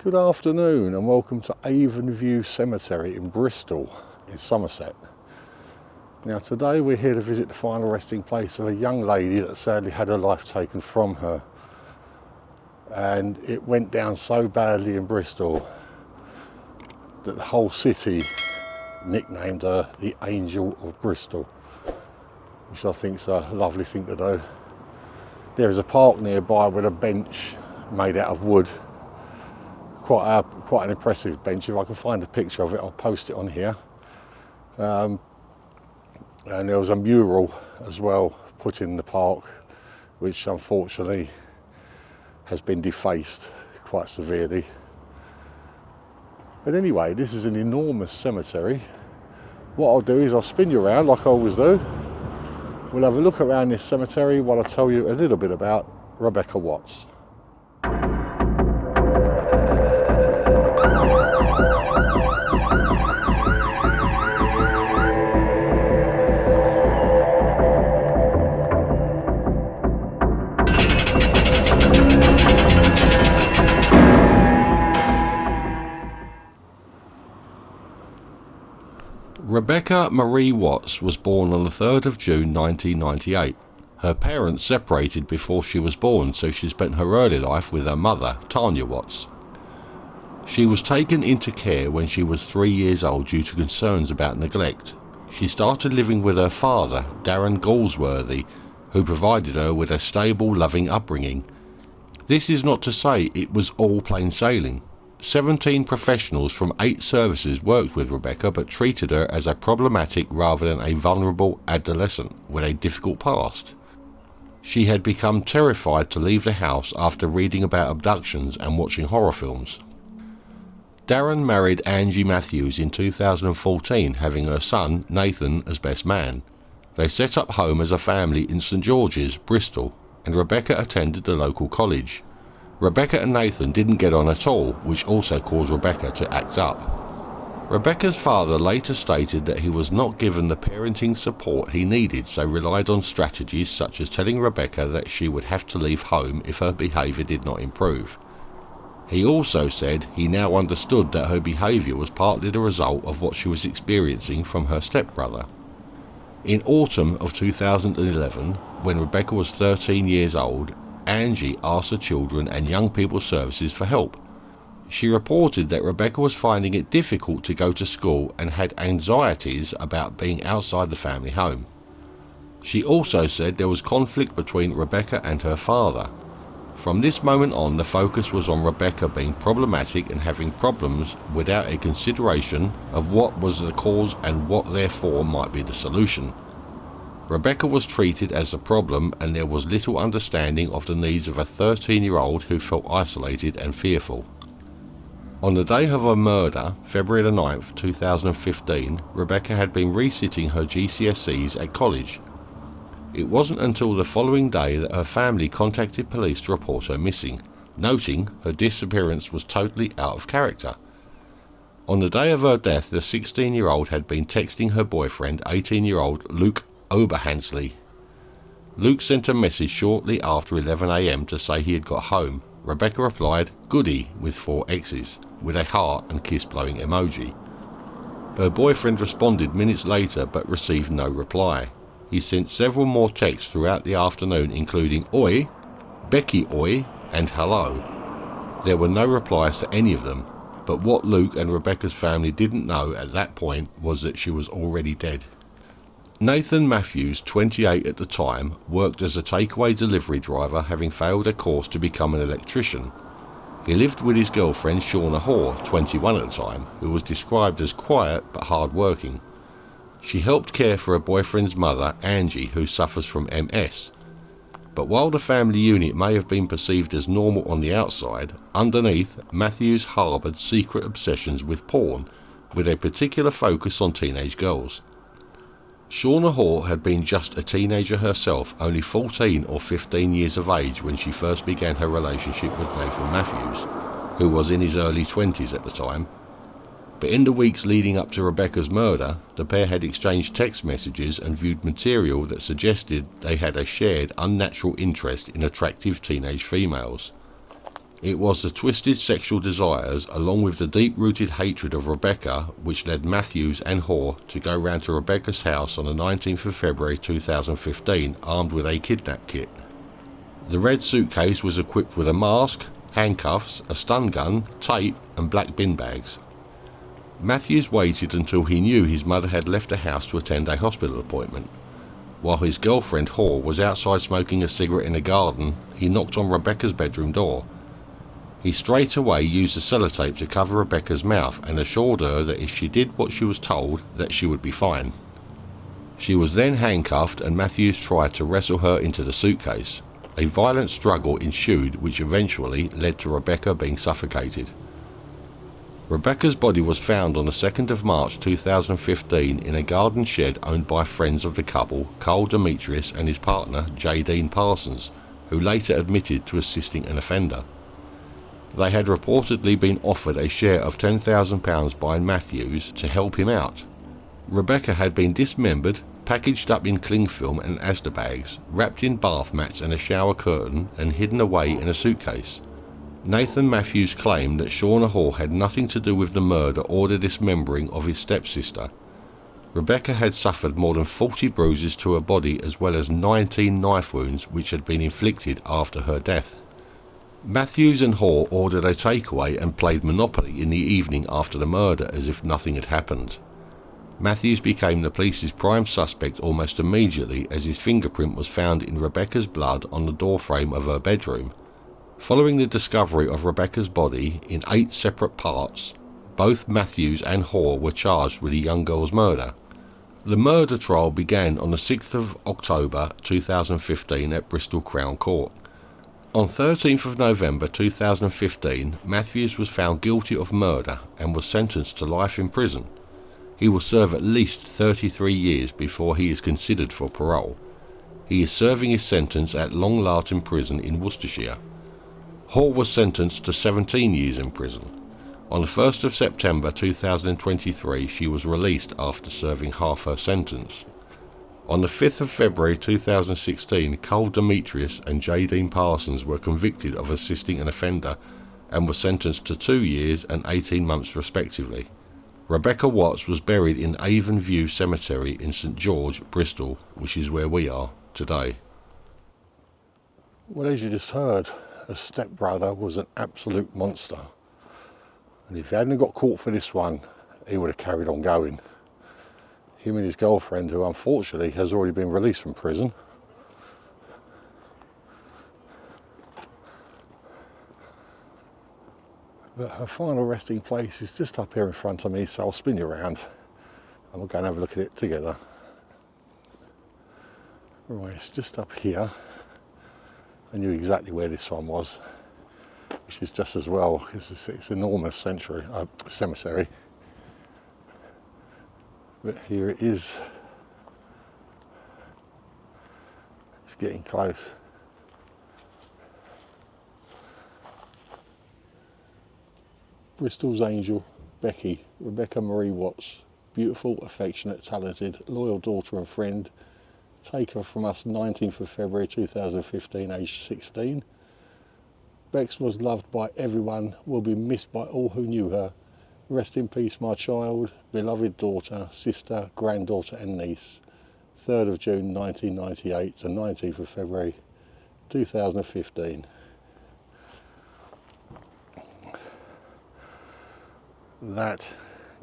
Good afternoon and welcome to Avonview Cemetery in Bristol in Somerset. Now today we're here to visit the final resting place of a young lady that sadly had her life taken from her, and it went down so badly in Bristol that the whole city nicknamed her the Angel of Bristol, which I think is a lovely thing to do. There is a park nearby with a bench made out of wood. Quite an impressive bench. If I can find a picture of it, I'll post it on here. And there was a mural as well put in the park, which unfortunately has been defaced quite severely. But anyway, this is an enormous cemetery. What I'll do is I'll spin you around like I always do. We'll have a look around this cemetery while I tell you a little bit about Rebecca Watts. Rebecca Marie Watts was born on the 3rd of June 1998. Her parents separated before she was born, so she spent her early life with her mother, Tanya Watts. She was taken into care when she was 3 years old due to concerns about neglect. She started living with her father, Darren Galsworthy, who provided her with a stable, loving upbringing. This is not to say it was all plain sailing. 17 professionals from 8 services worked with Rebecca but treated her as a problematic rather than a vulnerable adolescent with a difficult past. She had become terrified to leave the house after reading about abductions and watching horror films. Darren married Angie Matthews in 2014, having her son Nathan as best man. They set up home as a family in St George's, Bristol, and Rebecca attended the local college. Rebecca and Nathan didn't get on at all, which also caused Rebecca to act up. Rebecca's father later stated that he was not given the parenting support he needed, so relied on strategies such as telling Rebecca that she would have to leave home if her behaviour did not improve. He also said he now understood that her behaviour was partly the result of what she was experiencing from her stepbrother. In autumn of 2011, when Rebecca was 13 years old, Angie asked the Children and Young People Services for help. She reported that Rebecca was finding it difficult to go to school and had anxieties about being outside the family home. She also said there was conflict between Rebecca and her father. From this moment on, the focus was on Rebecca being problematic and having problems without a consideration of what was the cause and what therefore might be the solution. Rebecca was treated as a problem, and there was little understanding of the needs of a 13-year-old who felt isolated and fearful. On the day of her murder, February the 9th, 2015, Rebecca had been resitting her GCSEs at college. It wasn't until the following day that her family contacted police to report her missing, noting her disappearance was totally out of character. On the day of her death, the 16-year-old had been texting her boyfriend, 18-year-old Luke Oberhansley. Luke sent a message shortly after 11 AM to say he had got home. Rebecca replied, "Goody," with 4 X's, with a heart and kiss blowing emoji. Her boyfriend responded minutes later but received no reply. He sent several more texts throughout the afternoon, including "Oi," "Becky oi," and "Hello." There were no replies to any of them, but what Luke and Rebecca's family didn't know at that point was that she was already dead. Nathan Matthews, 28 at the time, worked as a takeaway delivery driver, having failed a course to become an electrician. He lived with his girlfriend Shauna Hoare, 21 at the time, who was described as quiet but hard-working. She helped care for her boyfriend's mother, Angie, who suffers from MS. But while the family unit may have been perceived as normal on the outside, underneath, Matthews harboured secret obsessions with porn, with a particular focus on teenage girls. Shauna Hoare had been just a teenager herself, only 14 or 15 years of age when she first began her relationship with Nathan Matthews, who was in his early 20s at the time. But in the weeks leading up to Rebecca's murder, the pair had exchanged text messages and viewed material that suggested they had a shared unnatural interest in attractive teenage females. It was the twisted sexual desires, along with the deep-rooted hatred of Rebecca, which led Matthews and Hoare to go round to Rebecca's house on the 19th of February 2015 armed with a kidnap kit. The red suitcase was equipped with a mask, handcuffs, a stun gun, tape and black bin bags. Matthews waited until he knew his mother had left the house to attend a hospital appointment. While his girlfriend Hoare was outside smoking a cigarette in a garden, he knocked on Rebecca's bedroom door. He straight away used the sellotape to cover Rebecca's mouth and assured her that if she did what she was told, that she would be fine. She was then handcuffed and Matthews tried to wrestle her into the suitcase. A violent struggle ensued which eventually led to Rebecca being suffocated. Rebecca's body was found on the 2nd of March 2015 in a garden shed owned by friends of the couple, Carl Demetrius and his partner J. Dean Parsons, who later admitted to assisting an offender. They had reportedly been offered a share of £10,000 by Matthews to help him out. Rebecca had been dismembered, packaged up in cling film and Asda bags, wrapped in bath mats and a shower curtain and hidden away in a suitcase. Nathan Matthews claimed that Shauna Hoare had nothing to do with the murder or the dismembering of his stepsister. Rebecca had suffered more than 40 bruises to her body as well as 19 knife wounds which had been inflicted after her death. Matthews and Hoare ordered a takeaway and played Monopoly in the evening after the murder as if nothing had happened. Matthews became the police's prime suspect almost immediately as his fingerprint was found in Rebecca's blood on the doorframe of her bedroom. Following the discovery of Rebecca's body in 8 separate parts, both Matthews and Hoare were charged with the young girl's murder. The murder trial began on the 6th of October 2015 at Bristol Crown Court. On 13th of November 2015, Matthews was found guilty of murder and was sentenced to life in prison. He will serve at least 33 years before he is considered for parole. He is serving his sentence at Long Lartin Prison in Worcestershire. Hoare was sentenced to 17 years in prison. On the 1st of September 2023, she was released after serving half her sentence. On the 5th of February 2016, Carl Demetrius and J. Dean Parsons were convicted of assisting an offender and were sentenced to 2 years and 18 months respectively. Rebecca Watts was buried in Avonview Cemetery in St George, Bristol, which is where we are today. Well, as you just heard, her stepbrother was an absolute monster. And if he hadn't got caught for this one, he would have carried on going. Him and his girlfriend, who unfortunately has already been released from prison. But her final resting place is just up here in front of me, so I'll spin you around and we'll go and have a look at it together. Right, it's just up here. I knew exactly where this one was, which is just as well, because it's an enormous cemetery. But here it is. It's getting close. Bristol's angel, Becky, Rebecca Marie Watts, beautiful, affectionate, talented, loyal daughter and friend. Taken from us 19th of February 2015, aged 16. Bex was loved by everyone, will be missed by all who knew her. Rest in peace, my child, beloved daughter, sister, granddaughter and niece. 3rd of June 1998 to 19th of February 2015. That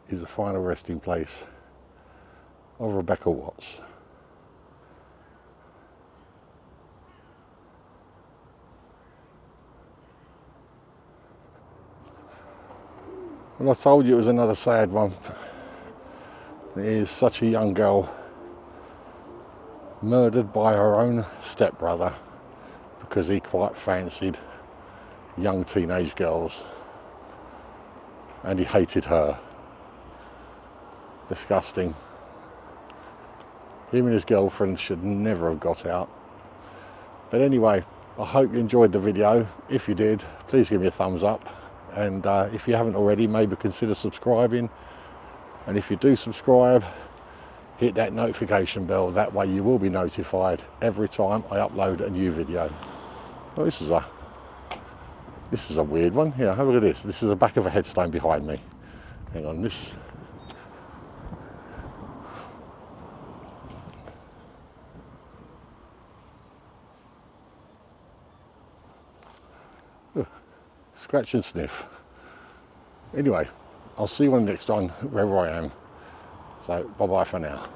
is the final resting place of Rebecca Watts. Well, I told you it was another sad one. It is such a young girl murdered by her own stepbrother because he quite fancied young teenage girls and he hated her. Disgusting. Him and his girlfriend should never have got out. But anyway, I hope you enjoyed the video. If you did, please give me a thumbs up. And if you haven't already, maybe consider subscribing. And if you do subscribe, hit that notification bell. That way you will be notified every time I upload a new video. Well, this is a This is a weird one. Here, have a look at this. This is the back of a headstone behind me. Hang on, this. Scratch and sniff. Anyway, I'll see you on the next one, wherever I am. So, bye-bye for now.